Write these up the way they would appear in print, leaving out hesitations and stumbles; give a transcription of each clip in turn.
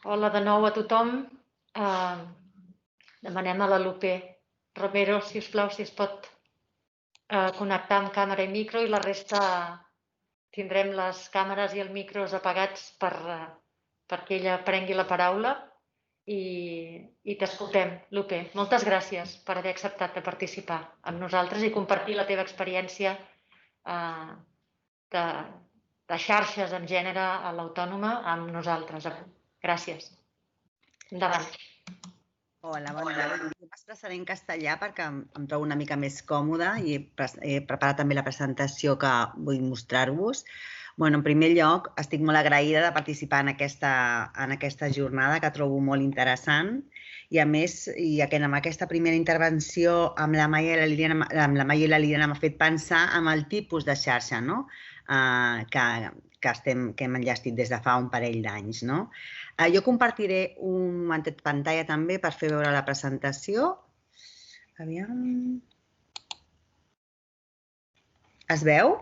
Hola de nou a tothom. Demanem a la Lupe Romero, si us plau, si es pot connectar amb càmera i micro, i la resta tindrem les càmeres i els micros apagats perquè ella prengui la paraula i t'escoltem, Lupe. Moltes gràcies per haver acceptat de participar amb nosaltres i compartir la teva experiència de, de xarxes en gènere a l'Autònoma amb nosaltres. Gràcies. Endavant. Hola, bon dia. Jo m'expressaré en castellà perquè em trobo una mica més còmoda i he preparat també la presentació que vull mostrar-vos. En primer lloc, estic molt agraïda de participar en aquesta jornada que trobo molt interessant i, a més, amb aquesta primera intervenció amb la Maia i la Liliana m'ha fet pensar en el tipus de xarxa que hem enllestit des de fa un parell d'anys. Jo compartiré un momentet pantalla també per fer veure la presentació. Aviam. Es veu?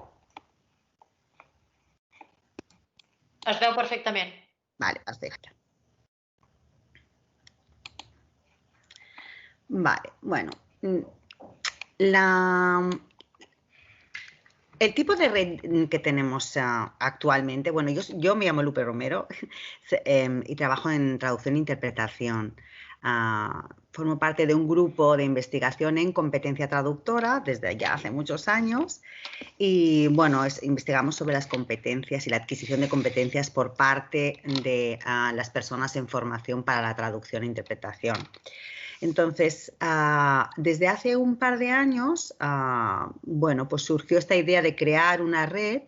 Es veu perfectament. Vale, perfecte. Vale, bueno. El tipo de red que tenemos actualmente, bueno, yo me llamo Lupe Romero y trabajo en traducción e interpretación. Formo parte de un grupo de investigación en competencia traductora desde ya hace muchos años y, bueno, investigamos sobre las competencias y la adquisición de competencias por parte de las personas en formación para la traducción e interpretación. Entonces, desde hace un par de años, bueno, pues surgió esta idea de crear una red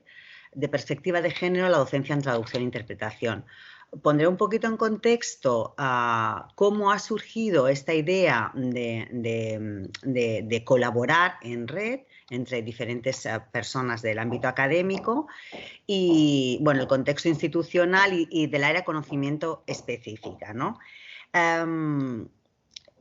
de perspectiva de género en la docencia en traducción e interpretación. Pondré un poquito en contexto cómo ha surgido esta idea de colaborar en red entre diferentes personas del ámbito académico y, bueno, el contexto institucional y del área de conocimiento específica, ¿no?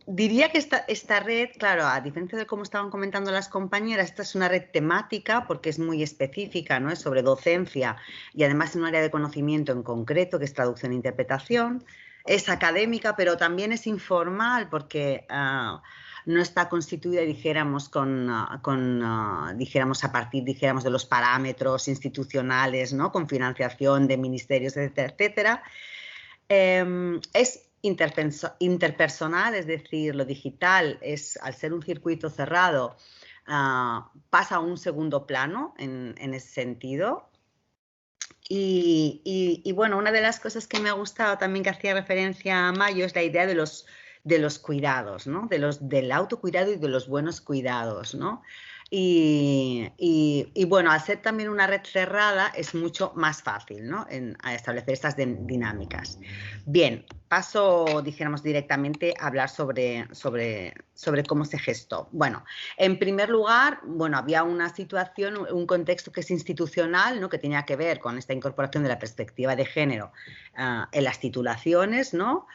Diría que esta red, claro, a diferencia de cómo estaban comentando las compañeras, esta es una red temática porque es muy específica, ¿no? Es sobre docencia y además en un área de conocimiento en concreto, que es traducción e interpretación. Es académica, pero también es informal porque no está constituida, dijéramos, dijéramos, a partir, dijéramos, de los parámetros institucionales, ¿no? Con financiación de ministerios, etcétera, etcétera. Es interpersonal, es decir, lo digital al ser un circuito cerrado, pasa a un segundo plano en ese sentido. Y bueno, una de las cosas que me ha gustado también, que hacía referencia a Mayo, es la idea de los cuidados, ¿no? Del autocuidado y de los buenos cuidados, ¿no? Y bueno, al ser también una red cerrada es mucho más fácil, ¿no? A establecer estas dinámicas. Bien, paso, dijéramos, directamente a hablar sobre cómo se gestó. Bueno, en primer lugar, bueno, había una situación, un contexto que es institucional, ¿no? Que tenía que ver con esta incorporación de la perspectiva de género en las titulaciones, ¿no?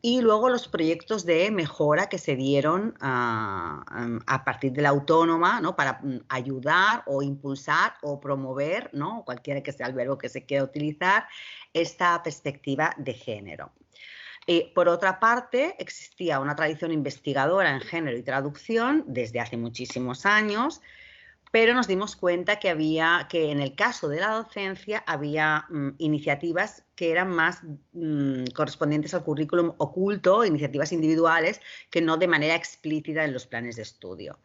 Y luego los proyectos de mejora que se dieron a partir de la autónoma, ¿no? Para ayudar o impulsar o promover, ¿no? Cualquiera que sea el verbo que se quiera utilizar, esta perspectiva de género. Por otra parte, existía una tradición investigadora en género y traducción desde hace muchísimos años, pero nos dimos cuenta que en el caso de la docencia había iniciativas que eran más correspondientes al currículum oculto, iniciativas individuales, que no de manera explícita en los planes de estudio.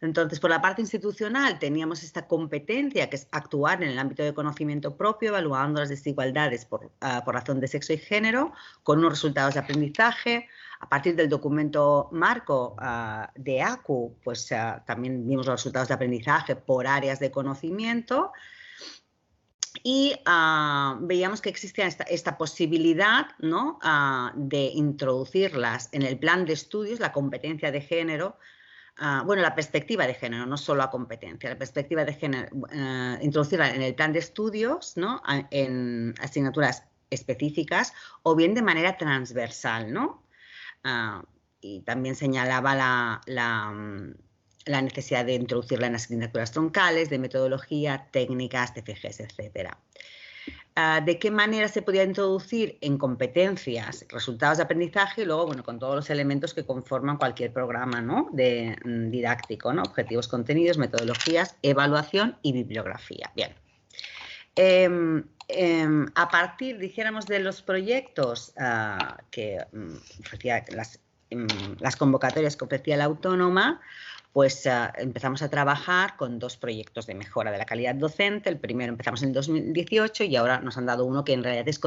Entonces, por la parte institucional teníamos esta competencia, que es actuar en el ámbito de conocimiento propio, evaluando las desigualdades por razón de sexo y género, con unos resultados de aprendizaje. A partir del documento marco de ACU, pues también vimos los resultados de aprendizaje por áreas de conocimiento y veíamos que existía esta posibilidad, ¿no? De introducirlas en el plan de estudios, la competencia de género. Bueno, la perspectiva de género, no solo la competencia, la perspectiva de género, introducirla en el plan de estudios, ¿no? En asignaturas específicas o bien de manera transversal, ¿no? Y también señalaba la necesidad de introducirla en asignaturas troncales, de metodología, técnicas, TFGs, etc. de qué manera se podía introducir en competencias, resultados de aprendizaje y luego, bueno, con todos los elementos que conforman cualquier programa, ¿no? Didáctico, ¿no? Objetivos, contenidos, metodologías, evaluación y bibliografía. Bien. A partir, dijéramos, de los proyectos que ofrecía las convocatorias que ofrecía la Autónoma, pues empezamos a trabajar con 2 proyectos de mejora de la calidad docente. El primero empezamos en el 2018 y ahora nos han dado uno que en realidad es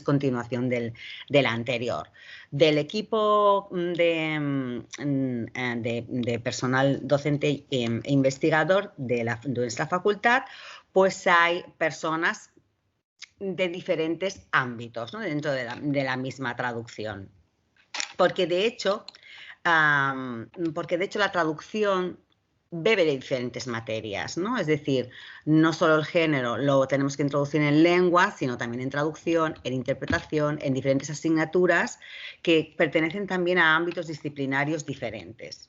continuación del anterior. Del equipo de personal docente e investigador de nuestra facultad, pues hay personas de diferentes ámbitos, ¿no? Dentro de la misma traducción. Porque de hecho la traducción bebe de diferentes materias, ¿no? Es decir, no solo el género lo tenemos que introducir en lengua, sino también en traducción, en interpretación, en diferentes asignaturas que pertenecen también a ámbitos disciplinarios diferentes.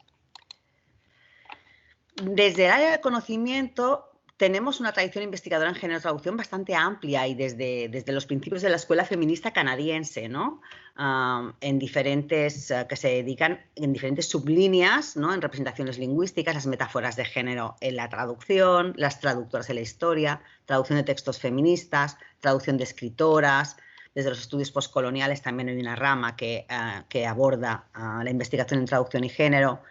Desde el área de conocimiento tenemos una tradición investigadora en género y traducción bastante amplia y desde los principios de la escuela feminista canadiense, ¿no? Que se dedican en diferentes sublíneas, ¿no? En representaciones lingüísticas, las metáforas de género en la traducción, las traductoras en la historia, traducción de textos feministas, traducción de escritoras. Desde los estudios postcoloniales también hay una rama que aborda la investigación en traducción y género.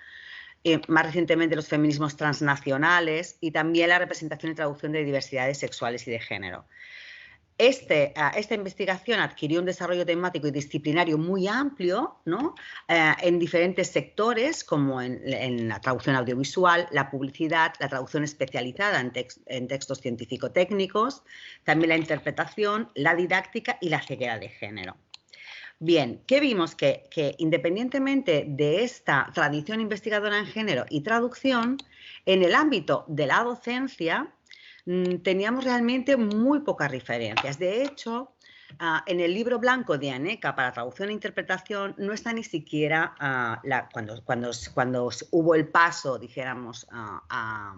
Más recientemente los feminismos transnacionales y también la representación y traducción de diversidades sexuales y de género. Esta investigación adquirió un desarrollo temático y disciplinario muy amplio, ¿no? En diferentes sectores, como en la traducción audiovisual, la publicidad, la traducción especializada en textos científico-técnicos, también la interpretación, la didáctica y la ceguera de género. Bien, ¿qué vimos? Que independientemente de esta tradición investigadora en género y traducción, en el ámbito de la docencia teníamos realmente muy pocas referencias. De hecho, en el libro blanco de ANECA para traducción e interpretación no está ni siquiera cuando hubo el paso, dijéramos, a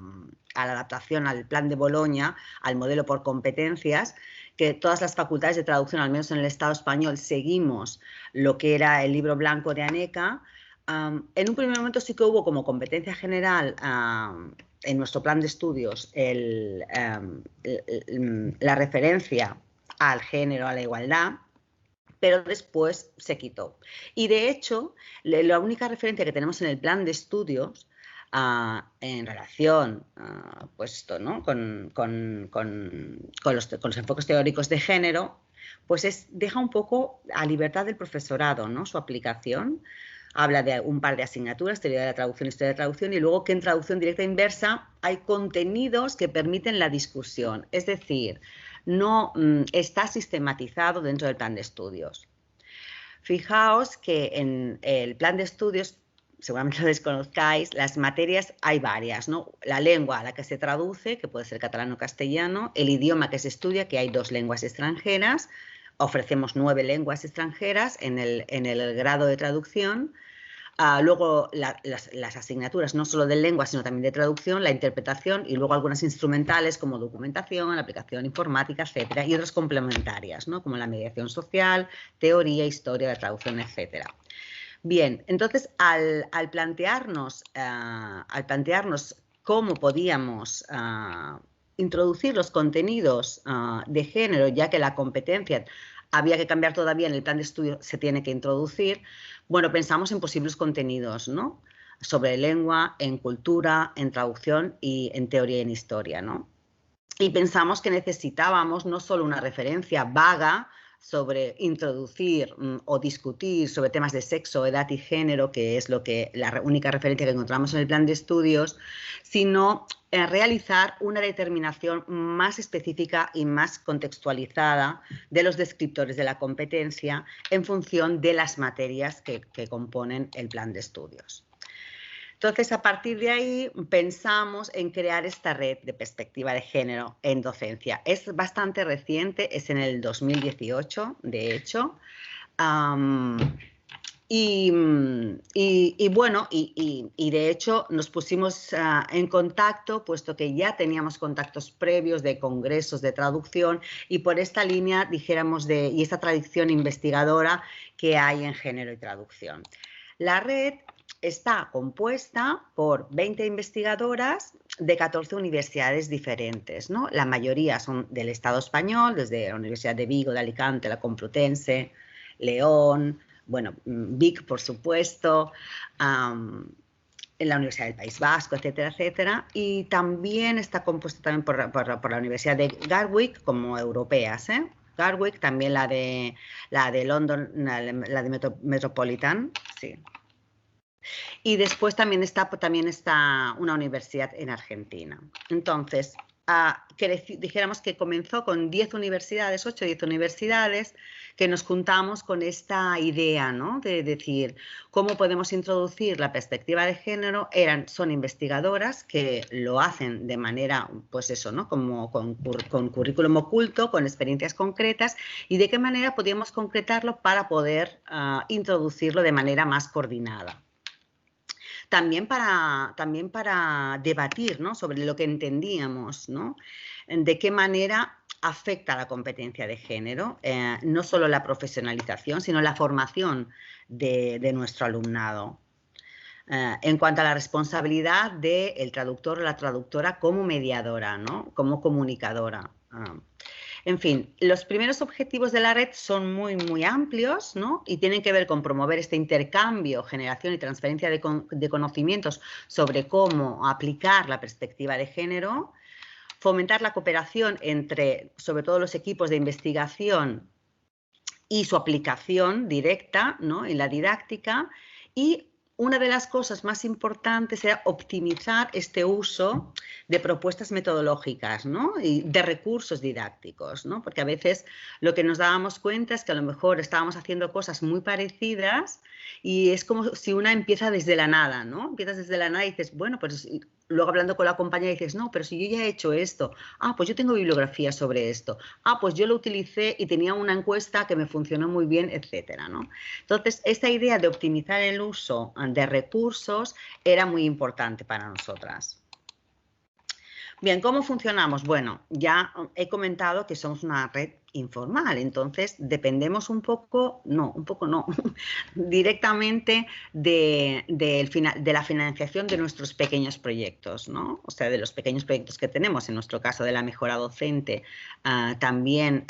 la adaptación al plan de Bolonia, al modelo por competencias, que todas las facultades de traducción, al menos en el Estado español, seguimos lo que era el libro blanco de ANECA. En un primer momento sí que hubo como competencia general en nuestro plan de estudios la referencia al género, a la igualdad, pero después se quitó. Y de hecho, la única referencia que tenemos en el plan de estudios en relación pues ¿no? con los enfoques teóricos de género, pues deja un poco a libertad del profesorado, ¿no? Su aplicación. Habla de un par de asignaturas, teoría de la traducción, historia de la traducción, y luego que en traducción directa e inversa hay contenidos que permiten la discusión. Es decir, no está sistematizado dentro del plan de estudios. Fijaos que en el plan de estudios, seguramente lo desconozcáis, las materias hay varias, ¿no? La lengua a la que se traduce, que puede ser catalán o castellano, el idioma que se estudia, que hay 2 lenguas extranjeras, ofrecemos 9 lenguas extranjeras en el grado de traducción. Luego las asignaturas no solo de lengua, sino también de traducción, la interpretación y luego algunas instrumentales como documentación, aplicación informática, etcétera, y otras complementarias, ¿no? Como la mediación social, teoría, historia de traducción, etcétera. Bien, entonces al plantearnos cómo podíamos introducir los contenidos de género, ya que la competencia había que cambiar todavía en el plan de estudio, se tiene que introducir, bueno, pensamos en posibles contenidos, ¿no? Sobre lengua, en cultura, en traducción y en teoría y en historia, ¿no? Y pensamos que necesitábamos no solo una referencia vaga sobre introducir o discutir sobre temas de sexo, edad y género, que es la única referencia que encontramos en el plan de estudios, sino realizar una determinación más específica y más contextualizada de los descriptores de la competencia en función de las materias que componen el plan de estudios. Entonces, a partir de ahí, pensamos en crear esta red de perspectiva de género en docencia. Es bastante reciente, es en el 2018, de hecho, Bueno, de hecho nos pusimos en contacto, puesto que ya teníamos contactos previos de congresos de traducción y por esta línea, dijéramos, y esta tradición investigadora que hay en género y traducción. La red está compuesta por 20 investigadoras de 14 universidades diferentes, ¿no? La mayoría son del Estado español, desde la Universidad de Vigo, de Alicante, la Complutense, León, bueno, Vic, por supuesto, en la Universidad del País Vasco, etcétera, etcétera. Y también está compuesta también por la Universidad de Gatwick como europeas, ¿eh? Gatwick, también la de London, la de Metropolitan, sí. Y después también está una universidad en Argentina. Entonces, dijéramos que comenzó con 10 universidades, 8 o 10 universidades, que nos juntamos con esta idea, ¿no? De decir cómo podemos introducir la perspectiva de género. Son investigadoras que lo hacen de manera, pues eso, ¿no? Como con currículum oculto, con experiencias concretas, y de qué manera podíamos concretarlo para poder introducirlo de manera más coordinada. También para debatir, ¿no? Sobre lo que entendíamos, ¿no? De qué manera afecta la competencia de género, no solo la profesionalización, sino la formación de nuestro alumnado. En cuanto a la responsabilidad del traductor o la traductora como mediadora, ¿no? Como comunicadora. En fin, los primeros objetivos de la red son muy, muy amplios, ¿no? Y tienen que ver con promover este intercambio, generación y transferencia de conocimientos sobre cómo aplicar la perspectiva de género, fomentar la cooperación entre, sobre todo, los equipos de investigación y su aplicación directa, ¿no? En la didáctica. Y una de las cosas más importantes era optimizar este uso de propuestas metodológicas, ¿no? Y de recursos didácticos, ¿no? Porque a veces lo que nos dábamos cuenta es que a lo mejor estábamos haciendo cosas muy parecidas y es como si una empieza desde la nada, ¿no? Empiezas desde la nada y dices, bueno, pues luego hablando con la compañera dices, no, pero si yo ya he hecho esto, pues yo tengo bibliografía sobre esto, pues yo lo utilicé y tenía una encuesta que me funcionó muy bien, etcétera, ¿no? Entonces, esta idea de optimizar el uso de recursos era muy importante para nosotras. Bien, ¿cómo funcionamos? Bueno, ya he comentado que somos una red informal, entonces dependemos un poco no, directamente de la financiación de nuestros pequeños proyectos, ¿no? O sea, de los pequeños proyectos que tenemos, en nuestro caso de la mejora docente, también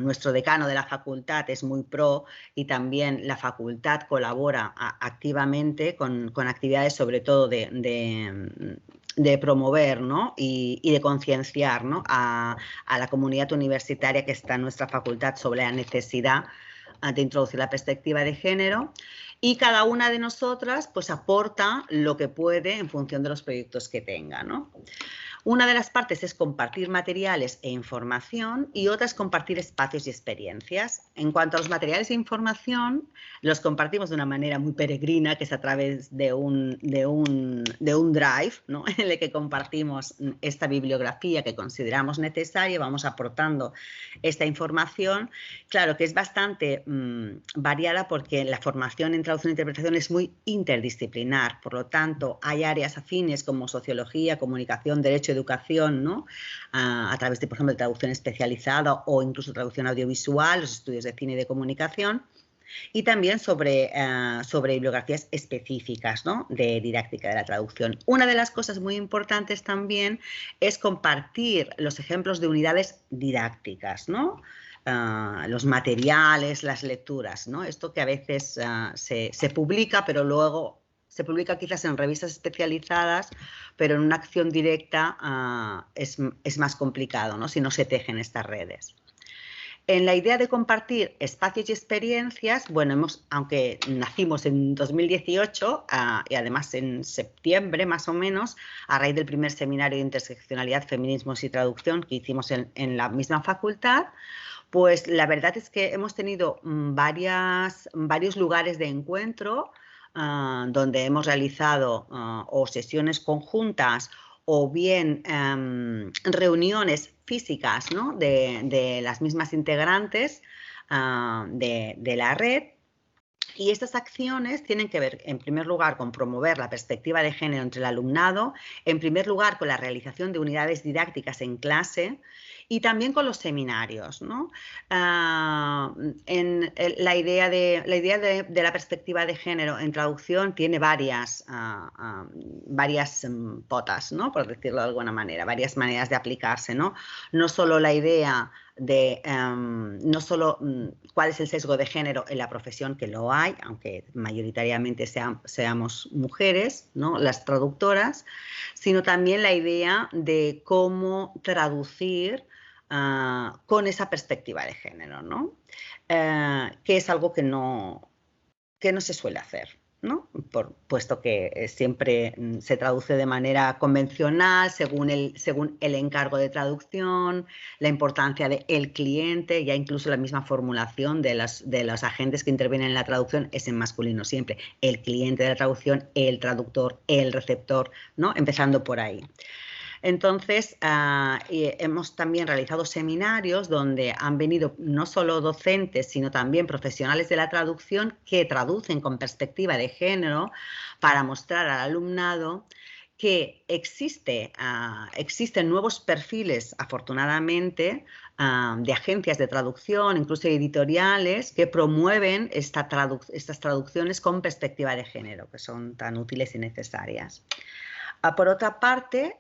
nuestro decano de la facultad es muy pro y también la facultad colabora activamente con actividades sobre todo de promover, ¿no? y de concienciar, ¿no? a la comunidad universitaria que está en nuestra facultad sobre la necesidad de introducir la perspectiva de género, y cada una de nosotras pues aporta lo que puede en función de los proyectos que tenga, ¿no? Una de las partes es compartir materiales e información y otra es compartir espacios y experiencias. En cuanto a los materiales e información, los compartimos de una manera muy peregrina, que es a través de un drive, ¿no? En el que compartimos esta bibliografía que consideramos necesaria, vamos aportando esta información. Claro que es bastante variada porque la formación en traducción e interpretación es muy interdisciplinar, por lo tanto hay áreas afines como sociología, comunicación, derecho, educación, ¿no? A través de, por ejemplo, de traducción especializada o incluso traducción audiovisual, los estudios de cine y de comunicación, y también sobre bibliografías específicas, ¿no? De didáctica de la traducción. Una de las cosas muy importantes también es compartir los ejemplos de unidades didácticas, ¿no? Los materiales, las lecturas, ¿no? Esto que a veces se publica, pero luego se publica quizás en revistas especializadas, pero en una acción directa es más complicado, ¿no? Si no se tejen estas redes. En la idea de compartir espacios y experiencias, bueno, aunque nacimos en 2018 y además en septiembre más o menos, a raíz del primer seminario de interseccionalidad, feminismos y traducción que hicimos en la misma facultad, pues la verdad es que hemos tenido varios lugares de encuentro donde hemos realizado o sesiones conjuntas o bien reuniones físicas, ¿no? de las mismas integrantes de la red, Y estas acciones tienen que ver, en primer lugar, con promover la perspectiva de género entre el alumnado, en primer lugar, con la realización de unidades didácticas en clase y también con los seminarios, ¿no? La idea de la perspectiva de género en traducción tiene varias potas, ¿no? Por decirlo de alguna manera, varias maneras de aplicarse, ¿no? No solo la idea de no solo cuál es el sesgo de género en la profesión, que lo hay, aunque mayoritariamente seamos mujeres, ¿no? Las traductoras, sino también la idea de cómo traducir con esa perspectiva de género, ¿no? Que es algo que no se suele hacer, ¿no? Puesto que siempre se traduce de manera convencional, según el encargo de traducción, la importancia del cliente, ya incluso la misma formulación de los agentes que intervienen en la traducción es en masculino siempre. El cliente de la traducción, el traductor, el receptor, ¿no? Empezando por ahí. Entonces, hemos también realizado seminarios donde han venido no solo docentes, sino también profesionales de la traducción que traducen con perspectiva de género para mostrar al alumnado que existen nuevos perfiles, afortunadamente, de agencias de traducción, incluso editoriales, que promueven estas traducciones con perspectiva de género, que son tan útiles y necesarias. Por otra parte,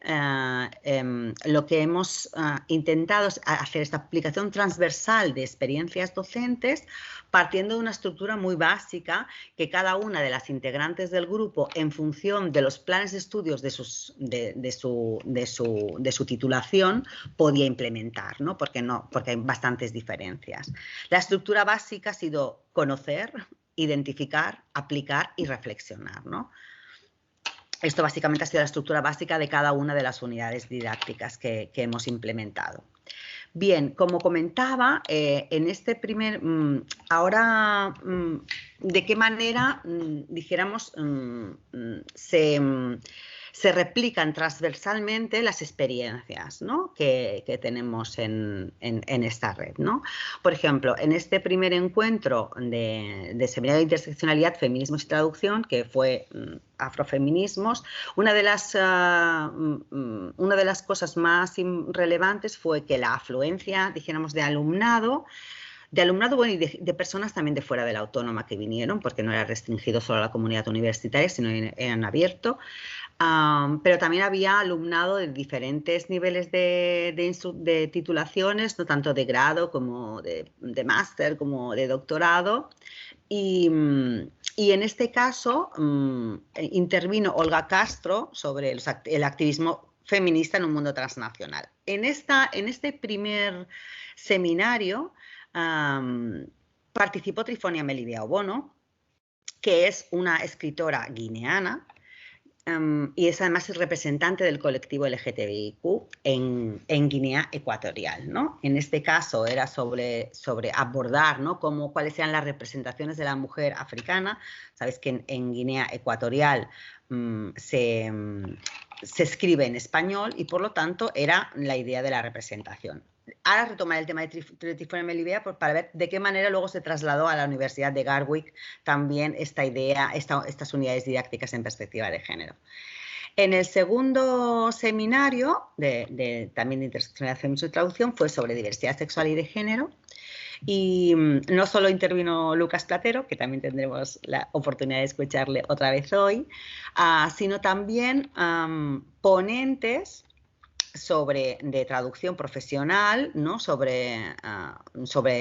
lo que hemos intentado es hacer esta aplicación transversal de experiencias docentes partiendo de una estructura muy básica que cada una de las integrantes del grupo, en función de los planes de estudios de su titulación, podía implementar, ¿no? Porque hay bastantes diferencias. La estructura básica ha sido conocer, identificar, aplicar y reflexionar, ¿no? Esto básicamente ha sido la estructura básica de cada una de las unidades didácticas que hemos implementado. Bien, como comentaba, en este primer... ahora, ¿de qué manera, dijéramos, se replican transversalmente las experiencias, ¿no? que tenemos en esta red, ¿no? Por ejemplo, en este primer encuentro de seminario de interseccionalidad, feminismos y traducción, que fue afrofeminismos, una de las cosas más relevantes fue que la afluencia, dijéramos, de alumnado, bueno, y de personas también de fuera de la autónoma que vinieron, porque no era restringido solo a la comunidad universitaria, sino en abierto. Pero también había alumnado de diferentes niveles de titulaciones, no tanto de grado como de máster, como de doctorado. Y en este caso intervino Olga Castro sobre el activismo feminista en un mundo transnacional. En este primer seminario participó Trifonia Melibea Obono, que es una escritora guineana, y es además el representante del colectivo LGTBIQ en Guinea Ecuatorial, ¿no? En este caso era sobre abordar, ¿no? cuáles eran las representaciones de la mujer africana. Sabéis que en Guinea Ecuatorial se escribe en español y por lo tanto era la idea de la representación. Ahora retomar el tema de Trifonia Melibea para ver de qué manera luego se trasladó a la Universidad de Gatwick también esta idea, estas unidades didácticas en perspectiva de género. En el segundo seminario también de interseccionalidad, feminismo y traducción fue sobre diversidad sexual y de género. Y no solo intervino Lucas Platero, que también tendremos la oportunidad de escucharle otra vez hoy, sino también ponentes de traducción profesional, ¿no? sobre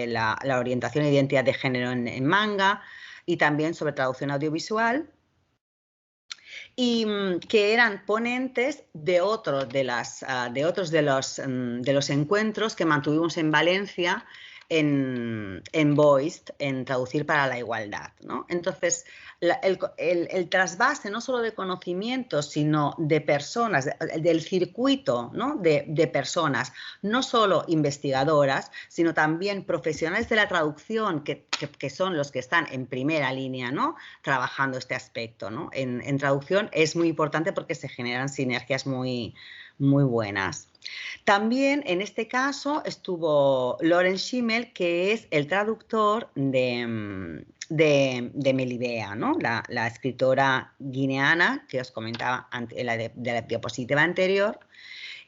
la orientación e identidad de género en manga y también sobre traducción audiovisual, y que eran ponentes de otros de los encuentros que mantuvimos en Valencia en Voiced, en Traducir para la Igualdad, ¿no? Entonces, el trasvase no solo de conocimientos, sino de personas, del circuito, ¿no? de personas, no solo investigadoras, sino también profesionales de la traducción, que son los que están en primera línea, ¿no? Trabajando este aspecto, ¿no? En traducción es muy importante porque se generan sinergias muy buenas. También en este caso estuvo Loren Schimmel, que es el traductor de de Melibea, ¿no? La escritora guineana que os comentaba de la diapositiva anterior,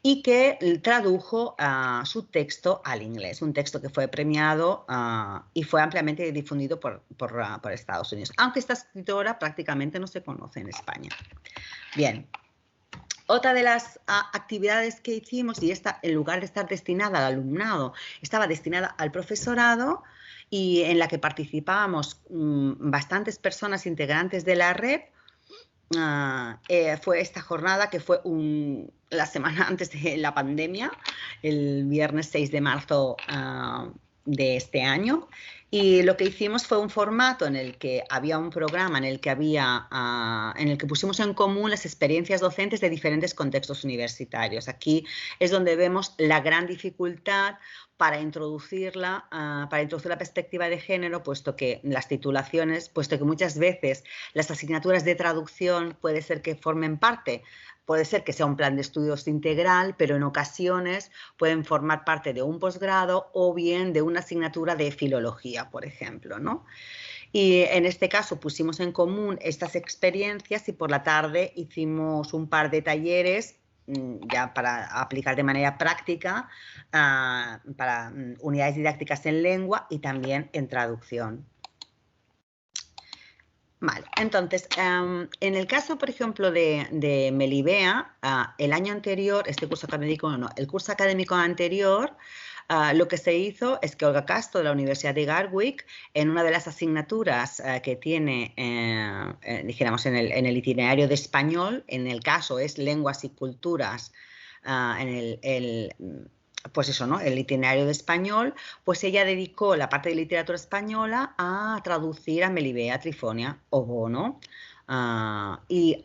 y que tradujo su texto al inglés, un texto que fue premiado y fue ampliamente difundido por Estados Unidos, aunque esta escritora prácticamente no se conoce en España. Bien. Otra de las actividades que hicimos, y esta en lugar de estar destinada al alumnado, estaba destinada al profesorado, y en la que participábamos bastantes personas integrantes de la red, fue esta jornada que fue la semana antes de la pandemia, el viernes 6 de marzo de este año, y lo que hicimos fue un formato en el que había un programa en el que pusimos en común las experiencias docentes de diferentes contextos universitarios. Aquí es donde vemos la gran dificultad para introducir la perspectiva de género, puesto que las titulaciones, puesto que muchas veces las asignaturas de traducción puede ser que formen parte, puede ser que sea un plan de estudios integral, pero en ocasiones pueden formar parte de un posgrado o bien de una asignatura de filología, por ejemplo, ¿no? Y en este caso pusimos en común estas experiencias y por la tarde hicimos un par de talleres ya para aplicar de manera práctica para unidades didácticas en lengua y también en traducción. Vale, entonces, en el caso, por ejemplo, de Melibea, el año anterior, este curso académico no, el curso académico anterior, lo que se hizo es que Olga Castro, de la Universidad de Gatwick, en una de las asignaturas que tiene, dijéramos, en el itinerario de español, en el caso es lenguas y culturas, pues eso, ¿no? El itinerario de español, pues ella dedicó la parte de literatura española a traducir a Melibea Trifonia Obono. Y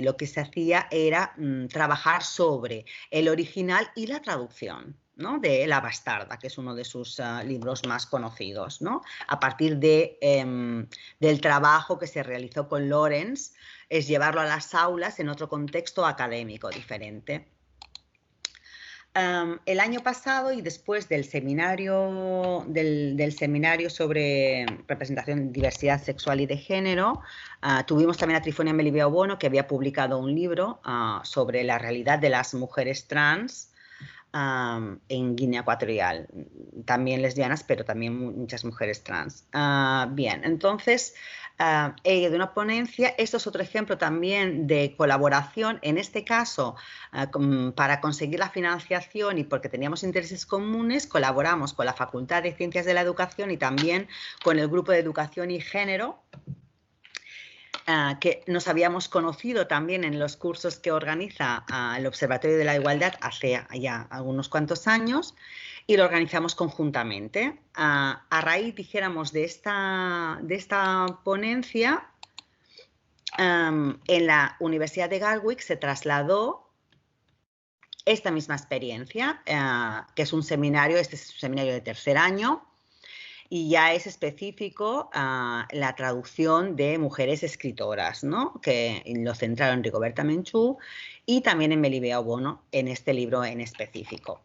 lo que se hacía era trabajar sobre el original y la traducción, ¿no? De La Bastarda, que es uno de sus libros más conocidos, ¿no? A partir del trabajo que se realizó con Lawrence, es llevarlo a las aulas en otro contexto académico diferente. El año pasado, y después del seminario, del seminario sobre representación, diversidad sexual y de género, tuvimos también a Trifonia Melibea Obono, que había publicado un libro sobre la realidad de las mujeres trans en Guinea Ecuatorial, también lesbianas, pero también muchas mujeres trans. Bien, entonces, de una ponencia, esto es otro ejemplo también de colaboración, en este caso, para conseguir la financiación y porque teníamos intereses comunes, colaboramos con la Facultad de Ciencias de la Educación y también con el Grupo de Educación y Género, que nos habíamos conocido también en los cursos que organiza el Observatorio de la Igualdad hace ya algunos cuantos años, y lo organizamos conjuntamente. A raíz, dijéramos, de esta ponencia, en la Universidad de Gatwick se trasladó esta misma experiencia, que es un seminario, este es un seminario de tercer año, y ya es específico la traducción de mujeres escritoras, ¿no? Que lo centraron en Rigoberta Menchú y también en Melibea Obono en este libro en específico.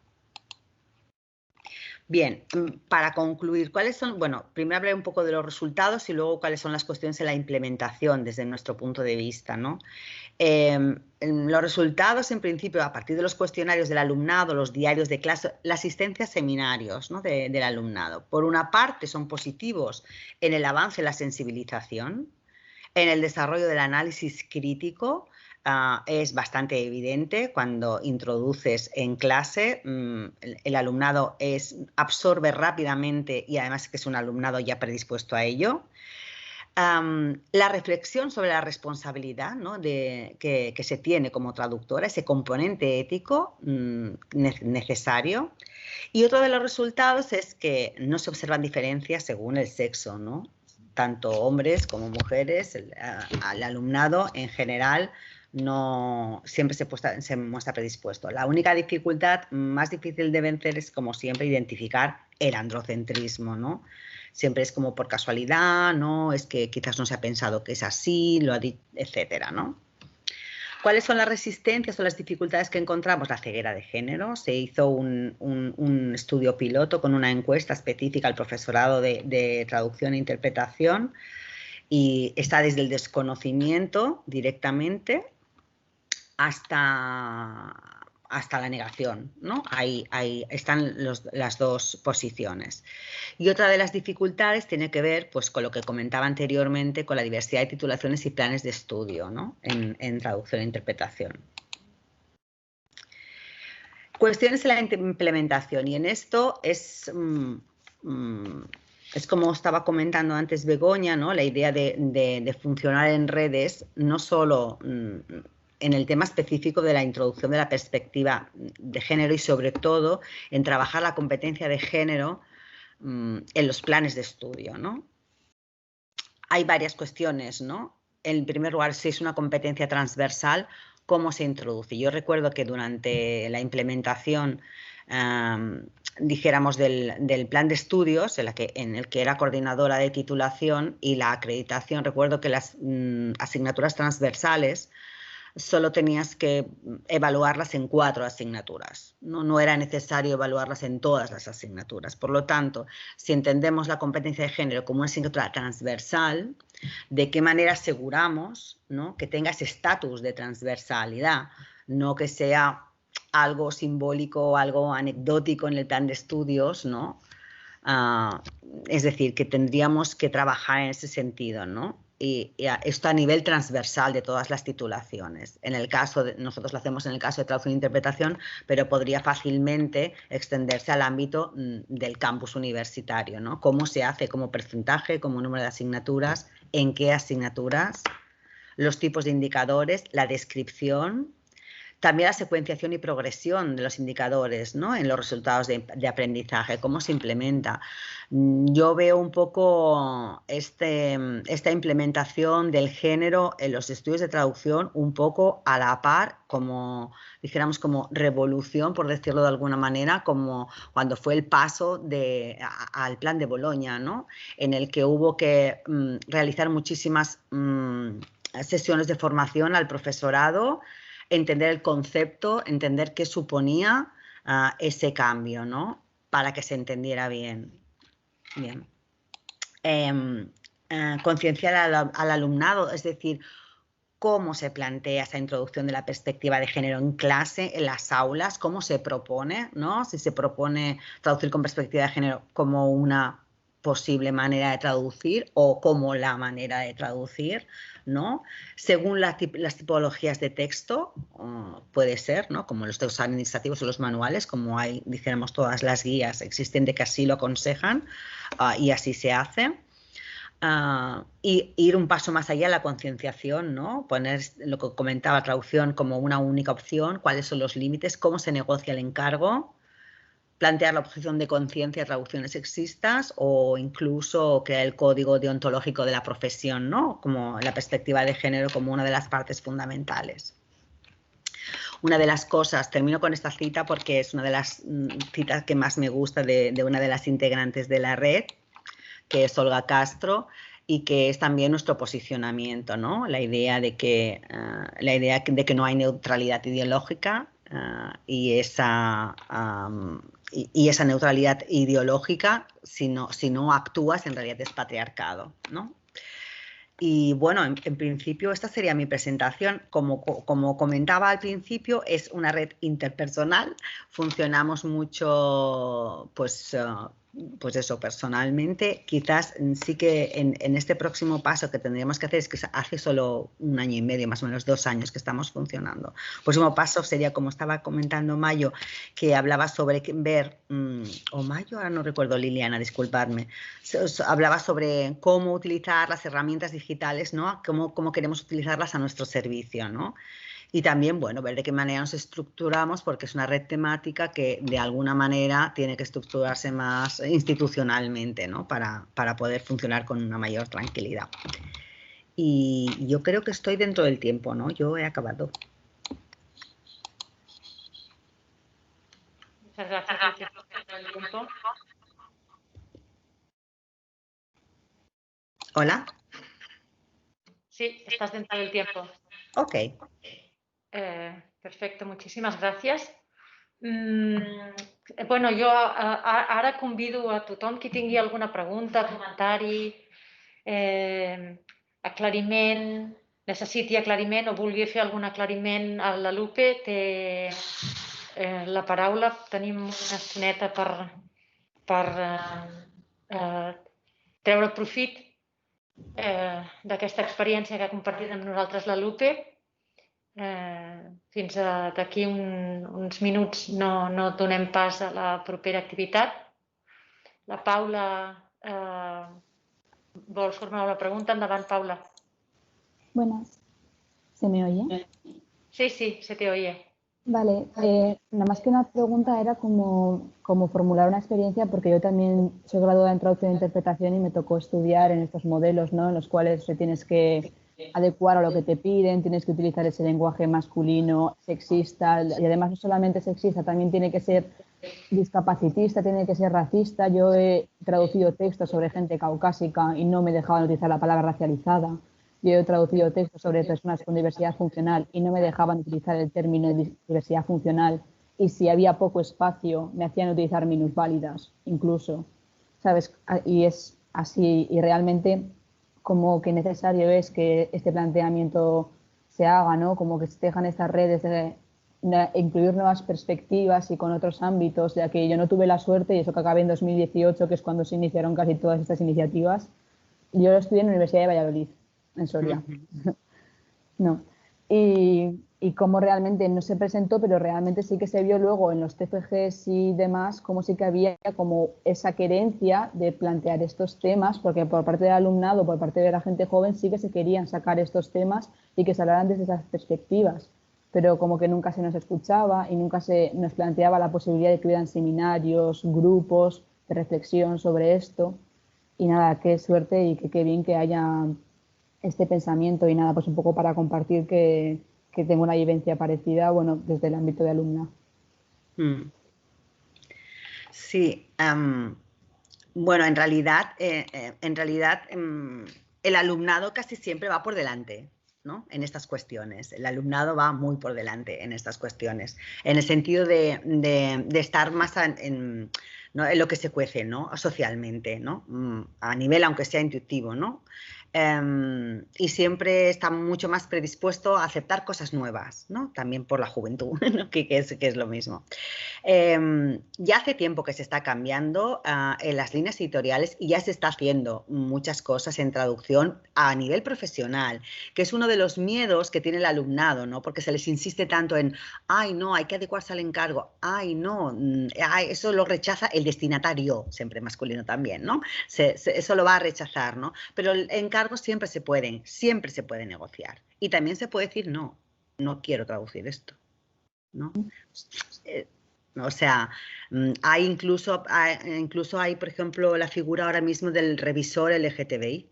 Bien, para concluir, ¿cuáles son? Bueno, primero hablaré un poco de los resultados y luego cuáles son las cuestiones de la implementación desde nuestro punto de vista, ¿no? Los resultados, en principio, a partir de los cuestionarios del alumnado, los diarios de clase, la asistencia a seminarios, ¿no? del alumnado. Por una parte, son positivos en el avance de la sensibilización, en el desarrollo del análisis crítico. Es bastante evidente cuando introduces en clase, el alumnado absorbe rápidamente y además que es un alumnado ya predispuesto a ello. La reflexión sobre la responsabilidad, ¿no? que se tiene como traductora, ese componente ético necesario. Y otro de los resultados es que no se observan diferencias según el sexo, ¿no? Tanto hombres como mujeres, al alumnado en general no siempre se muestra predispuesto. La única dificultad más difícil de vencer es, como siempre, identificar el androcentrismo, ¿no? Siempre es como por casualidad, ¿no? Es que quizás no se ha pensado que es así, lo ha dicho, etcétera, ¿no? ¿Cuáles son las resistencias o las dificultades que encontramos? La ceguera de género. Se hizo un estudio piloto con una encuesta específica al profesorado de traducción e interpretación y está desde el desconocimiento directamente hasta la negación, ¿no? Ahí están las dos posiciones. Y otra de las dificultades tiene que ver, pues, con lo que comentaba anteriormente, con la diversidad de titulaciones y planes de estudio, ¿no? en traducción e interpretación. Cuestiones de la implementación, y en esto es como estaba comentando antes Begoña, ¿no? La idea de funcionar en redes, no solo en el tema específico de la introducción de la perspectiva de género y sobre todo en trabajar la competencia de género en los planes de estudio, ¿no? Hay varias cuestiones, ¿no? En primer lugar, si es una competencia transversal, ¿cómo se introduce? Yo recuerdo que durante la implementación, dijéramos, del plan de estudios, en el que era coordinadora de titulación y la acreditación, recuerdo que las asignaturas transversales solo tenías que evaluarlas en 4 asignaturas. No era necesario evaluarlas en todas las asignaturas. Por lo tanto, si entendemos la competencia de género como una asignatura transversal, ¿de qué manera aseguramos, ¿no?, que tenga ese estatus de transversalidad? No que sea algo simbólico o algo anecdótico en el plan de estudios, ¿no? Es decir, que tendríamos que trabajar en ese sentido, ¿no? Y esto a nivel transversal de todas las titulaciones. En el caso nosotros lo hacemos en el caso de traducción e interpretación, pero podría fácilmente extenderse al ámbito del campus universitario, ¿no? Cómo se hace, como porcentaje, como número de asignaturas, en qué asignaturas, los tipos de indicadores, la descripción. También la secuenciación y progresión de los indicadores, ¿no?, en los resultados de aprendizaje, cómo se implementa. Yo veo un poco esta implementación del género en los estudios de traducción un poco a la par, como dijéramos, como revolución, por decirlo de alguna manera, como cuando fue el paso al plan de Boloña, ¿no?, en el que hubo que realizar muchísimas sesiones de formación al profesorado, entender el concepto, entender qué suponía ese cambio, ¿no?, para que se entendiera bien. Concienciar al alumnado, es decir, cómo se plantea esa introducción de la perspectiva de género en clase, en las aulas, cómo se propone, ¿no? Si se propone traducir con perspectiva de género como una posible manera de traducir o como la manera de traducir, ¿no? Según las tipologías de texto, puede ser, ¿no?, como los textos administrativos o los manuales, como hay, dijéramos, todas las guías existentes que así lo aconsejan, y así se hace. Y ir un paso más allá, la concienciación, ¿no? Poner lo que comentaba, traducción como una única opción, cuáles son los límites, cómo se negocia el encargo, plantear la objeción de conciencia a traducciones sexistas o incluso crear el código deontológico de la profesión, ¿no?, como la perspectiva de género como una de las partes fundamentales. Una de las cosas, termino con esta cita porque es una de las citas que más me gusta de una de las integrantes de la red, que es Olga Castro, y que es también nuestro posicionamiento, ¿no? La idea de que no hay neutralidad ideológica, y esa neutralidad ideológica, si no actúas, en realidad es patriarcado, ¿no? Y bueno, en principio esta sería mi presentación. Como comentaba al principio, es una red interpersonal. Funcionamos mucho, pues eso, personalmente. Quizás sí que en este próximo paso que tendríamos que hacer, es que hace solo 1 año y medio, más o menos 2 años que estamos funcionando. El próximo paso sería, como estaba comentando Mayo, que hablaba sobre ver, o Mayo, ahora no recuerdo, Liliana, disculpadme, hablaba sobre cómo utilizar las herramientas digitales, ¿no?, cómo queremos utilizarlas a nuestro servicio, ¿no? Y también, bueno, ver de qué manera nos estructuramos, porque es una red temática que de alguna manera tiene que estructurarse más institucionalmente, ¿no?, para poder funcionar con una mayor tranquilidad. Y yo creo que estoy dentro del tiempo, ¿no? Yo he acabado. Muchas gracias, Alicia, por el tiempo. ¿Hola? Sí, estás dentro del tiempo. Ok. Perfecte, muchísimas gracias. Bueno, jo ara convido a tothom qui tingui alguna pregunta, comentari, aclariment, necessiti aclariment o vulgui fer algun aclariment a la Lupe, té la paraula. Tenim una estoneta per treure profit d'aquesta experiència que ha compartit amb nosaltres la Lupe. Fins d'aquí uns minuts no donem pas a la propera activitat. La Paula vol formular una pregunta. Endavant, Paula. Buenas. ¿Se me oye? Sí, se te oye. Vale, nada más que una pregunta era como formular una experiencia, porque yo también soy graduada en traducción e interpretación y me tocó estudiar en estos modelos, ¿no? En los cuales te tienes que adecuar a lo que te piden, tienes que utilizar ese lenguaje masculino, sexista, y además no solamente sexista, también tiene que ser discapacitista, tiene que ser racista. Yo he traducido textos sobre gente caucásica y no me dejaban utilizar la palabra racializada. Yo he traducido textos sobre personas con diversidad funcional y no me dejaban utilizar el término de diversidad funcional. Y si había poco espacio, me hacían utilizar minusválidas, incluso. ¿Sabes? Y es así. Y realmente, como que necesario es que este planteamiento se haga, ¿no? Como que se tejan estas redes de incluir nuevas perspectivas y con otros ámbitos, ya que yo no tuve la suerte, y eso que acabé en 2018, que es cuando se iniciaron casi todas estas iniciativas. Yo lo estudié en la Universidad de Valladolid, en Soria. No. Y cómo realmente no se presentó, pero realmente sí que se vio luego en los TFGs y demás, cómo sí que había como esa querencia de plantear estos temas, porque por parte del alumnado, por parte de la gente joven, sí que se querían sacar estos temas y que se hablaran desde esas perspectivas, pero como que nunca se nos escuchaba y nunca se nos planteaba la posibilidad de que hubieran seminarios, grupos de reflexión sobre esto. Y nada, qué suerte y qué bien que haya este pensamiento. Y nada, pues un poco para compartir que tengo una vivencia parecida, bueno, desde el ámbito de alumna. Sí, bueno, en realidad el alumnado casi siempre va por delante, ¿no? En estas cuestiones. El alumnado va muy por delante en estas cuestiones, en el sentido de estar más ¿no? En lo que se cuece, ¿no? Socialmente, ¿no? A nivel, aunque sea intuitivo, ¿no? Y siempre está mucho más predispuesto a aceptar cosas nuevas, ¿no? También por la juventud, ¿no? que es lo mismo. Ya hace tiempo que se está cambiando en las líneas editoriales y ya se está haciendo muchas cosas en traducción a nivel profesional, que es uno de los miedos que tiene el alumnado, ¿no? Porque se les insiste tanto en, ay, no, hay que adecuarse al encargo, ay, no, ay, eso lo rechaza el destinatario, siempre masculino también, ¿no? Eso lo va a rechazar, ¿no? Pero el encargo siempre se puede negociar. Y también se puede decir, no quiero traducir esto, ¿no? O sea, incluso hay, por ejemplo, la figura ahora mismo del revisor LGTBI,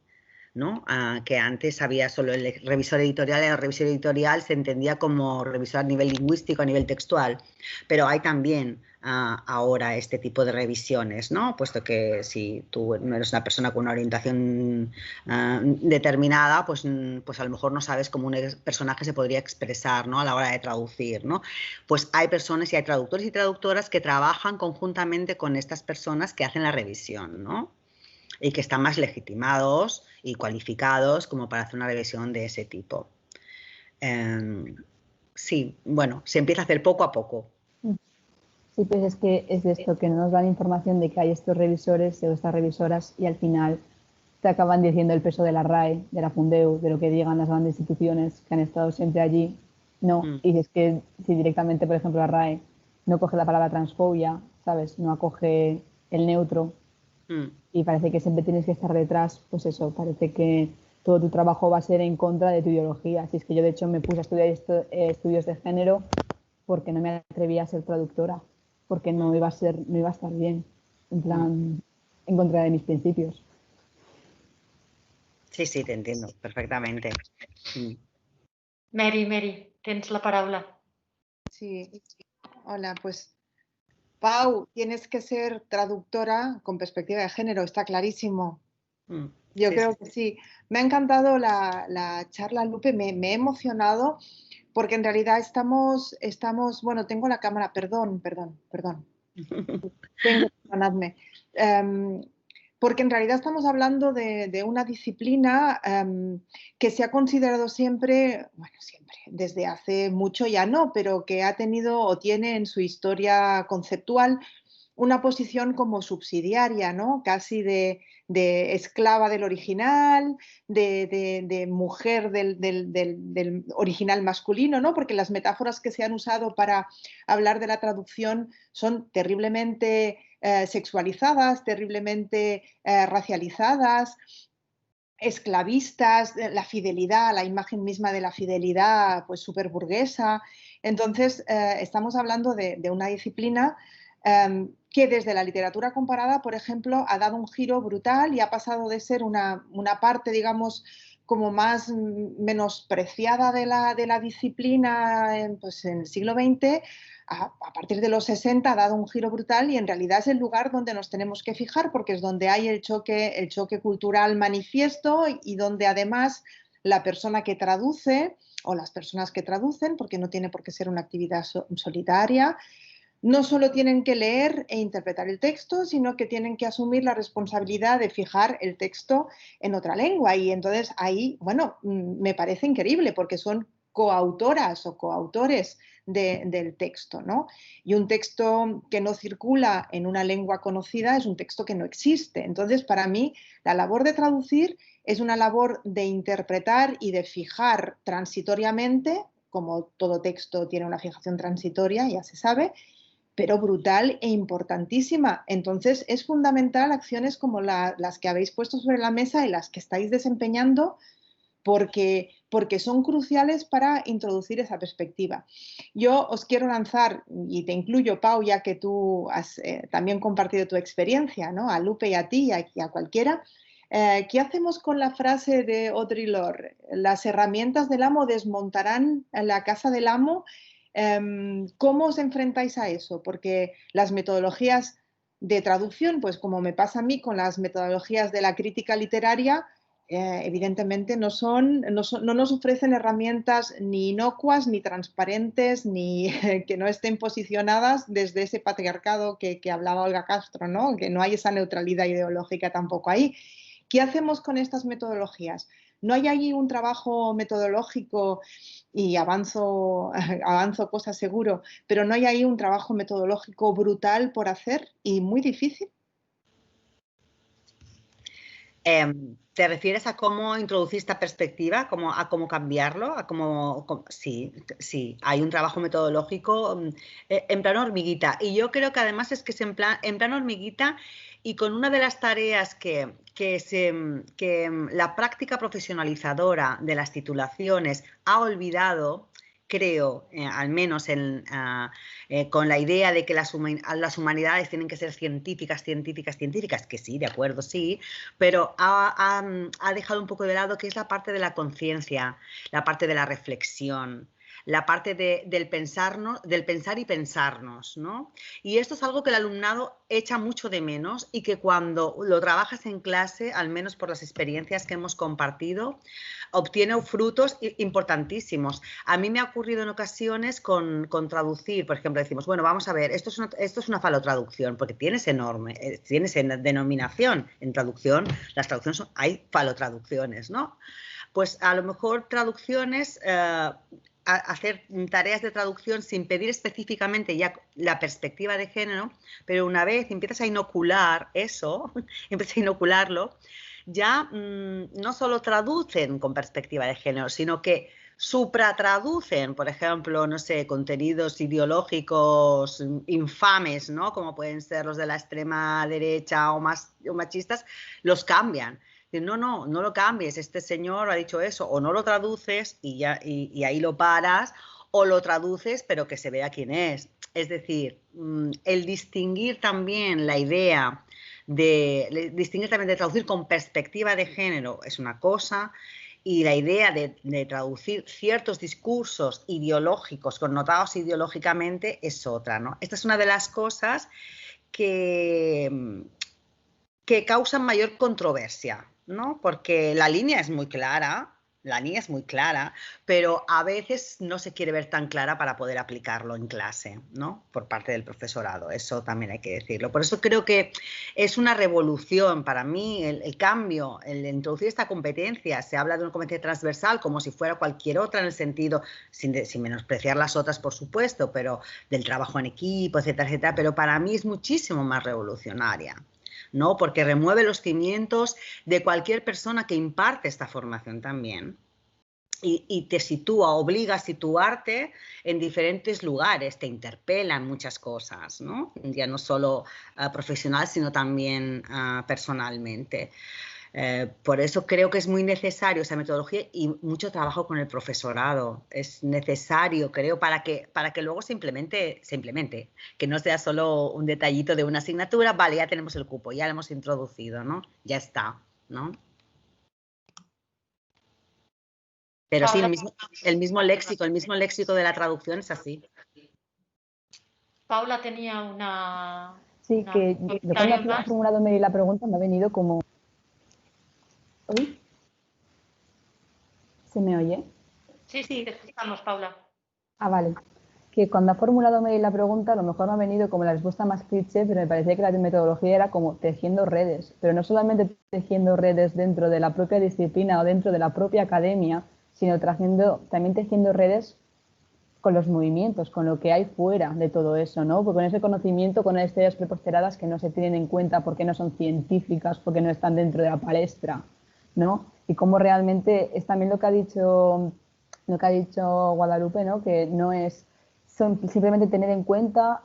¿no? Que antes había solo el revisor editorial. El revisor editorial se entendía como revisor a nivel lingüístico, a nivel textual, pero hay también ahora este tipo de revisiones, ¿no? Puesto que si tú no eres una persona con una orientación determinada, pues a lo mejor no sabes cómo un personaje se podría expresar, ¿no? A la hora de traducir, ¿no? Pues hay personas y hay traductores y traductoras que trabajan conjuntamente con estas personas que hacen la revisión, ¿no? Y que están más legitimados y cualificados como para hacer una revisión de ese tipo. Sí, bueno, se empieza a hacer poco a poco. Sí, pues es que es de esto, que no nos dan información de que hay estos revisores o estas revisoras y al final te acaban diciendo el peso de la RAE, de la Fundeu, de lo que digan las grandes instituciones que han estado siempre allí. No, y es que si directamente, por ejemplo, la RAE no coge la palabra transfobia, ¿sabes? No acoge el neutro y parece que siempre tienes que estar detrás, pues eso, parece que todo tu trabajo va a ser en contra de tu ideología. Así es que yo, de hecho, me puse a estudiar estudios de género porque no me atrevía a ser traductora, porque no iba a estar bien, en plan, en contra de mis principios. Sí, sí, te entiendo perfectamente. Mary, tens la paraula. Sí, hola, pues Pau, tienes que ser traductora con perspectiva de género, está clarísimo. Yo creo que sí. Me ha encantado la charla, Lupe, me he emocionado porque en realidad estamos, bueno, tengo la cámara, perdón. Perdonadme. Porque en realidad estamos hablando de una disciplina que se ha considerado siempre, bueno, siempre, desde hace mucho ya no, pero que ha tenido o tiene en su historia conceptual una posición como subsidiaria, ¿no? Casi de esclava del original, de mujer del original masculino, ¿no? Porque las metáforas que se han usado para hablar de la traducción son terriblemente sexualizadas, terriblemente racializadas, esclavistas, la fidelidad, la imagen misma de la fidelidad, pues súper burguesa. Entonces, estamos hablando de una disciplina que desde la literatura comparada, por ejemplo, ha dado un giro brutal y ha pasado de ser una parte, digamos, como más menospreciada de la disciplina pues en el siglo XX, a partir de los 60 ha dado un giro brutal y en realidad es el lugar donde nos tenemos que fijar porque es donde hay el choque cultural manifiesto y donde además la persona que traduce o las personas que traducen, porque no tiene por qué ser una actividad solitaria, no solo tienen que leer e interpretar el texto, sino que tienen que asumir la responsabilidad de fijar el texto en otra lengua. Y entonces ahí, bueno, me parece increíble porque son coautoras o coautores del texto, ¿no? Y un texto que no circula en una lengua conocida es un texto que no existe. Entonces, para mí, la labor de traducir es una labor de interpretar y de fijar transitoriamente, como todo texto tiene una fijación transitoria, ya se sabe, pero brutal e importantísima. Entonces, es fundamental acciones como las que habéis puesto sobre la mesa y las que estáis desempeñando porque son cruciales para introducir esa perspectiva. Yo os quiero lanzar, y te incluyo, Pau, ya que tú has también compartido tu experiencia, ¿no? A Lupe y a ti y a cualquiera. ¿Qué hacemos con la frase de Audre Lorde? Las herramientas del amo desmontarán la casa del amo. ¿Cómo os enfrentáis a eso? Porque las metodologías de traducción, pues como me pasa a mí con las metodologías de la crítica literaria, evidentemente no nos ofrecen herramientas ni inocuas, ni transparentes, ni que no estén posicionadas desde ese patriarcado que hablaba Olga Castro, ¿no? Que no hay esa neutralidad ideológica tampoco ahí. ¿Qué hacemos con estas metodologías? ¿No hay allí un trabajo metodológico, y avanzo cosas seguro, pero no hay ahí un trabajo metodológico brutal por hacer y muy difícil? ¿Te refieres a cómo introducir esta perspectiva, a cómo cambiarlo? Sí, hay un trabajo metodológico en plan hormiguita. Y yo creo que además es que es en plan hormiguita y con una de las tareas que la práctica profesionalizadora de las titulaciones ha olvidado, creo, al menos con la idea de que las humanidades tienen que ser científicas, que sí, de acuerdo, sí, pero ha dejado un poco de lado que es la parte de la conciencia, la parte de la reflexión, la parte del pensar y pensarnos, ¿no? Y esto es algo que el alumnado echa mucho de menos y que cuando lo trabajas en clase, al menos por las experiencias que hemos compartido, obtiene frutos importantísimos. A mí me ha ocurrido en ocasiones con traducir, por ejemplo, decimos, bueno, vamos a ver, esto es una falotraducción, porque tiene esa denominación. En traducción, las traducciones hay falotraducciones, ¿no? Pues a lo mejor traducciones, hacer tareas de traducción sin pedir específicamente ya la perspectiva de género, pero una vez empiezas a inocular eso, empiezas a inocularlo, ya no solo traducen con perspectiva de género, sino que supratraducen, por ejemplo, no sé, contenidos ideológicos infames, ¿no? Como pueden ser los de la extrema derecha o machistas, los cambian. No lo cambies, este señor ha dicho eso, o no lo traduces y ahí lo paras, o lo traduces pero que se vea quién es. Es decir, el distinguir también la idea distinguir también de traducir con perspectiva de género es una cosa, y la idea de traducir ciertos discursos ideológicos, connotados ideológicamente, es otra, ¿no? Esta es una de las cosas que causan mayor controversia, ¿no? Porque la línea es muy clara, La línea es muy clara, pero a veces no se quiere ver tan clara para poder aplicarlo en clase, ¿no? Por parte del profesorado, eso también hay que decirlo. Por eso creo que es una revolución para mí el cambio, el introducir esta competencia. Se habla de una competencia transversal como si fuera cualquier otra en el sentido, sin menospreciar las otras, por supuesto, pero del trabajo en equipo, etcétera, etcétera. Pero para mí es muchísimo más revolucionaria, ¿no? Porque remueve los cimientos de cualquier persona que imparte esta formación también y te sitúa, obliga a situarte en diferentes lugares, te interpela en muchas cosas, ¿no? Ya no solo profesional, sino también personalmente. Por eso creo que es muy necesario esa metodología y mucho trabajo con el profesorado. Es necesario, creo, para que luego se implemente, que no sea solo un detallito de una asignatura, vale, ya tenemos el cupo, ya lo hemos introducido, ¿no? Ya está, ¿no? Pero sí, el mismo léxico de la traducción es así. Paula tenía una... Sí, que de cuando ha formulado Mary la pregunta me ha venido como... ¿Uy? ¿Se me oye? Sí, te escuchamos, Paula. Ah, vale. Que cuando ha formulado Mary la pregunta, a lo mejor me ha venido como la respuesta más cliché, pero me parecía que la metodología era como tejiendo redes. Pero no solamente tejiendo redes dentro de la propia disciplina o dentro de la propia academia, sino también tejiendo redes con los movimientos, con lo que hay fuera de todo eso, ¿no? Porque con ese conocimiento, con esas ideas preposteradas que no se tienen en cuenta porque no son científicas, porque no están dentro de la palestra, ¿no? Y cómo realmente es también lo que ha dicho Guadalupe, ¿no? Que no es simplemente tener en cuenta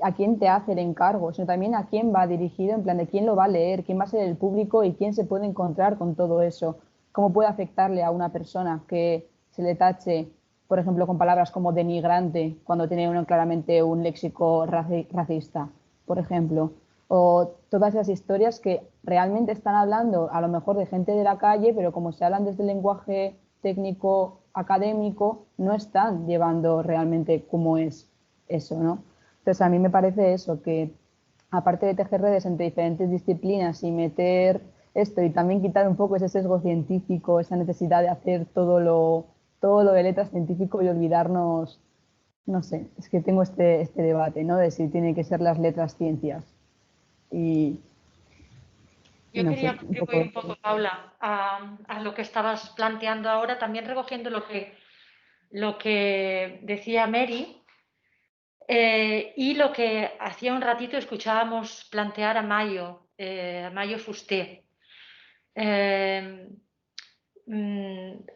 a quién te hace el encargo, sino también a quién va dirigido, en plan de quién lo va a leer, quién va a ser el público y quién se puede encontrar con todo eso, cómo puede afectarle a una persona que se le tache, por ejemplo, con palabras como denigrante, cuando tiene uno claramente un léxico racista, por ejemplo, o todas esas historias que realmente están hablando a lo mejor de gente de la calle, pero como se hablan desde el lenguaje técnico académico, no están llevando realmente cómo es eso, ¿no? Entonces a mí me parece eso, que aparte de tejer redes entre diferentes disciplinas y meter esto y también quitar un poco ese sesgo científico, esa necesidad de hacer todo lo de letras científico y olvidarnos, no sé, es que tengo este debate, ¿no? De si tienen que ser las letras ciencias. Y Yo no quería sé, contribuir un poco, Paula, a lo que estabas planteando ahora, también recogiendo lo que decía Mary y lo que hacía un ratito escuchábamos plantear a Mayo Fusté.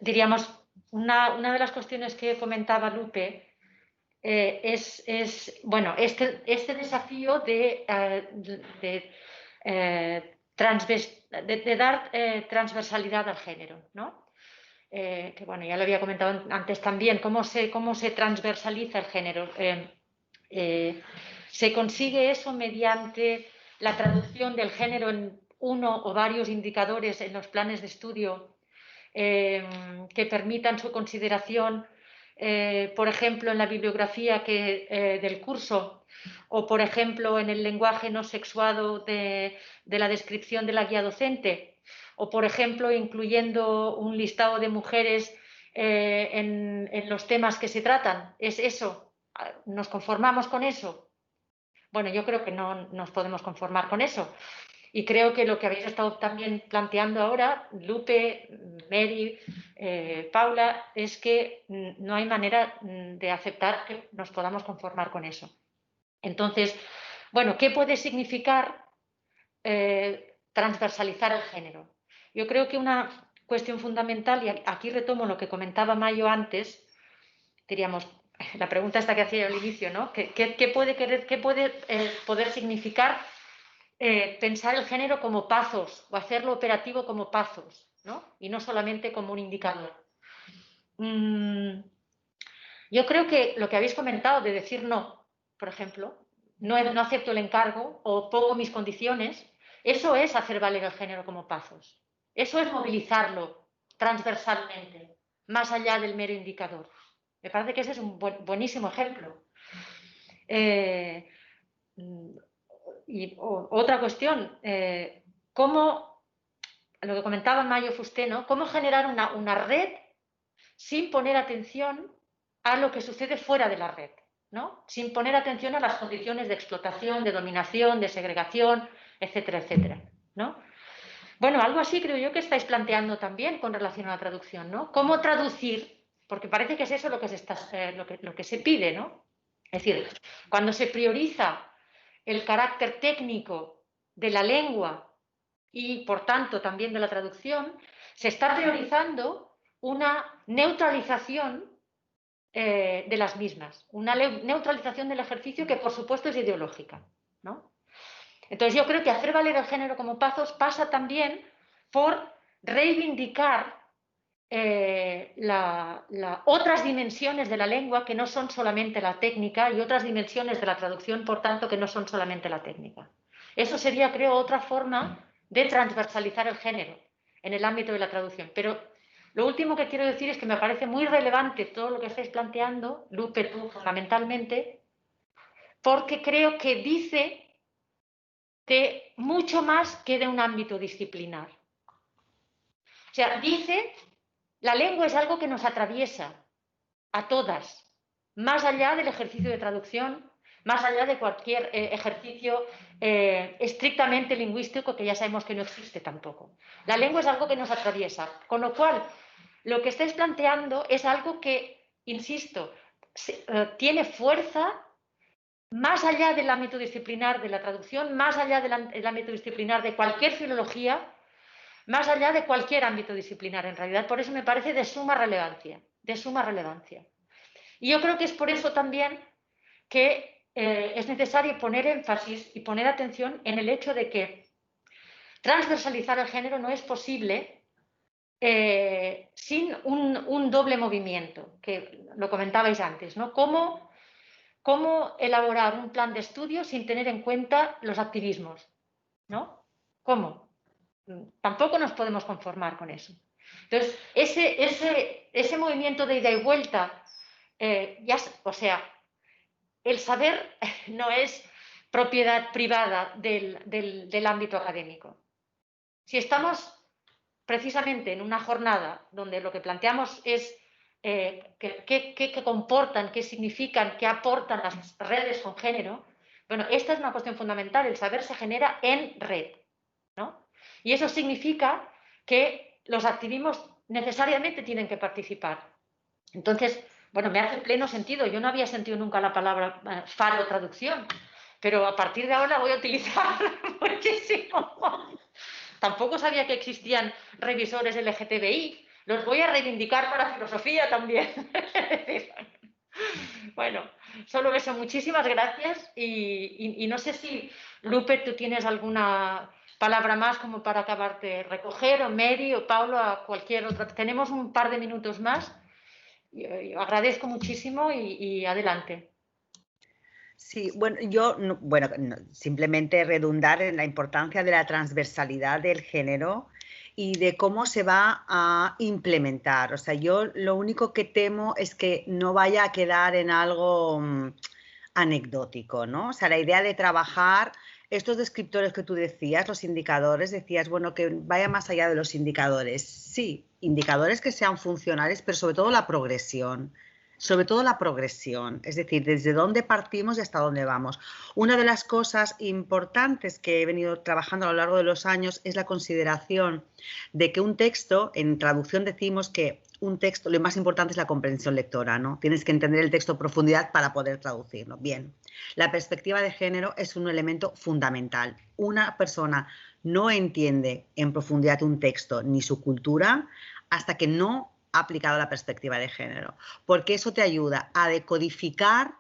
Diríamos, una de las cuestiones que comentaba Lupe bueno, este desafío de dar transversalidad al género, ¿no? Que bueno, ya lo había comentado antes también, cómo se transversaliza el género. Se consigue eso mediante la traducción del género en uno o varios indicadores en los planes de estudio que permitan su consideración, por ejemplo, en la bibliografía del curso o, por ejemplo, en el lenguaje no sexuado de la descripción de la guía docente o, por ejemplo, incluyendo un listado de mujeres en los temas que se tratan. ¿Es eso? ¿Nos conformamos con eso? Bueno, yo creo que no nos podemos conformar con eso. Y creo que lo que habéis estado también planteando ahora, Lupe, Mary, Paula, es que no hay manera de aceptar que nos podamos conformar con eso. Entonces, bueno, ¿qué puede significar transversalizar el género? Yo creo que una cuestión fundamental, y aquí retomo lo que comentaba Mayo antes, diríamos, la pregunta esta que hacía al inicio, ¿no? ¿Qué puede poder significar pensar el género como pazos o hacerlo operativo como pazos, ¿no? Y no solamente como un indicador? Yo creo que lo que habéis comentado de decir no, por ejemplo, no acepto el encargo o pongo mis condiciones, eso es hacer valer el género como pazos. Eso es movilizarlo transversalmente, más allá del mero indicador. Me parece que ese es un buenísimo ejemplo. Y otra cuestión, ¿cómo lo que comentaba Mayo Fusté, ¿no? Cómo generar una red sin poner atención a lo que sucede fuera de la red, ¿no? Sin poner atención a las condiciones de explotación, de dominación, de segregación, etcétera, etcétera, ¿no? Bueno, algo así creo yo que estáis planteando también con relación a la traducción, ¿no? ¿Cómo traducir? Porque parece que es eso lo que lo que se pide, ¿no? Es decir, cuando se prioriza el carácter técnico de la lengua y, por tanto, también de la traducción, se está priorizando una neutralización de las mismas, una neutralización del ejercicio que, por supuesto, es ideológica, ¿no? Entonces, yo creo que hacer valer el género como pasos pasa también por reivindicar otras dimensiones de la lengua que no son solamente la técnica y otras dimensiones de la traducción, por tanto, que no son solamente la técnica. Eso sería, creo, otra forma de transversalizar el género en el ámbito de la traducción. Pero lo último que quiero decir es que me parece muy relevante todo lo que estáis planteando, Lupe, tú fundamentalmente, porque creo que dice de mucho más que de un ámbito disciplinar. O sea, dice, la lengua es algo que nos atraviesa a todas, más allá del ejercicio de traducción, más allá de cualquier ejercicio estrictamente lingüístico, que ya sabemos que no existe tampoco. La lengua es algo que nos atraviesa, con lo cual lo que estáis planteando es algo que, insisto, tiene fuerza más allá del ámbito disciplinar de la traducción, más allá del ámbito disciplinar de cualquier filología, más allá de cualquier ámbito disciplinar, en realidad. Por eso me parece de suma relevancia, de suma relevancia. Y yo creo que es por eso también que es necesario poner énfasis y poner atención en el hecho de que transversalizar el género no es posible sin un doble movimiento, que lo comentabais antes, ¿no? ¿Cómo elaborar un plan de estudio sin tener en cuenta los activismos? ¿No? ¿Cómo? Tampoco nos podemos conformar con eso. Entonces, ese movimiento de ida y vuelta, o sea, el saber no es propiedad privada del ámbito académico. Si estamos precisamente en una jornada donde lo que planteamos es qué comportan, qué significan, qué aportan las redes con género, bueno, esta es una cuestión fundamental, el saber se genera en red, ¿no? Y eso significa que los activismos necesariamente tienen que participar. Entonces, bueno, me hace pleno sentido. Yo no había sentido nunca la palabra faro traducción, pero a partir de ahora la voy a utilizar muchísimo. Tampoco sabía que existían revisores LGTBI. Los voy a reivindicar para filosofía también. Bueno, solo eso. Muchísimas gracias y no sé si, Lupe, tú tienes alguna palabra más como para acabar de recoger, o Mary, o Paulo, a cualquier otra. Tenemos un par de minutos más. Yo agradezco muchísimo y adelante. Sí, bueno, yo simplemente redundar en la importancia de la transversalidad del género y de cómo se va a implementar. O sea, yo lo único que temo es que no vaya a quedar en algo anecdótico, ¿no? O sea, la idea de trabajar estos descriptores que tú decías, los indicadores, decías, bueno, que vaya más allá de los indicadores. Sí, indicadores que sean funcionales, pero sobre todo la progresión. Sobre todo la progresión, es decir, desde dónde partimos y hasta dónde vamos. Una de las cosas importantes que he venido trabajando a lo largo de los años es la consideración de que un texto, en traducción decimos que un texto, lo más importante es la comprensión lectora, ¿no? Tienes que entender el texto a profundidad para poder traducirlo. Bien, la perspectiva de género es un elemento fundamental. Una persona no entiende en profundidad un texto ni su cultura hasta que no ha aplicado la perspectiva de género, porque eso te ayuda a decodificar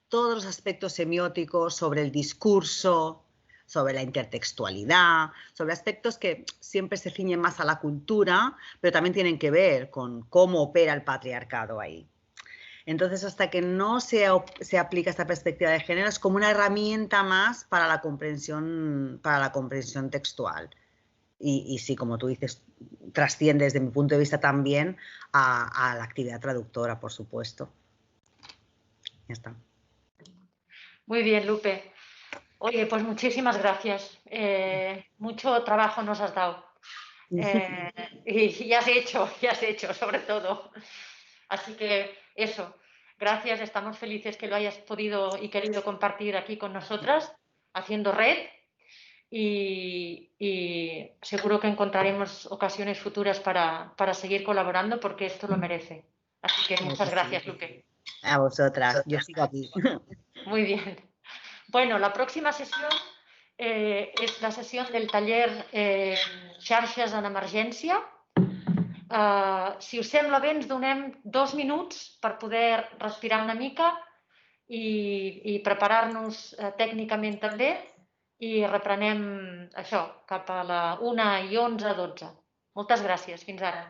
todos los aspectos semióticos sobre el discurso, sobre la intertextualidad, sobre aspectos que siempre se ciñen más a la cultura, pero también tienen que ver con cómo opera el patriarcado ahí. Entonces, hasta que no se aplica esta perspectiva de género, es como una herramienta más para la comprensión textual. Y sí, como tú dices, trasciende desde mi punto de vista también a la actividad traductora, por supuesto. Ya está. Muy bien, Lupe. Oye, pues muchísimas gracias. Mucho trabajo nos has dado. Y ya has hecho, sobre todo. Así que eso, gracias, estamos felices que lo hayas podido y querido compartir aquí con nosotras, haciendo red, y seguro que encontraremos ocasiones futuras para seguir colaborando porque esto lo merece. Así que muchas gracias, Lupe. A vosotras, yo sigo aquí. Muy bien. Bueno, la próxima sessió és la sessió del taller xarxes en emergència. Si us sembla bé, ens donem 2 minuts per poder respirar una mica i preparar-nos tècnicament també, i reprenem això cap a la 1:11, 12. Moltes gràcies. Fins ara.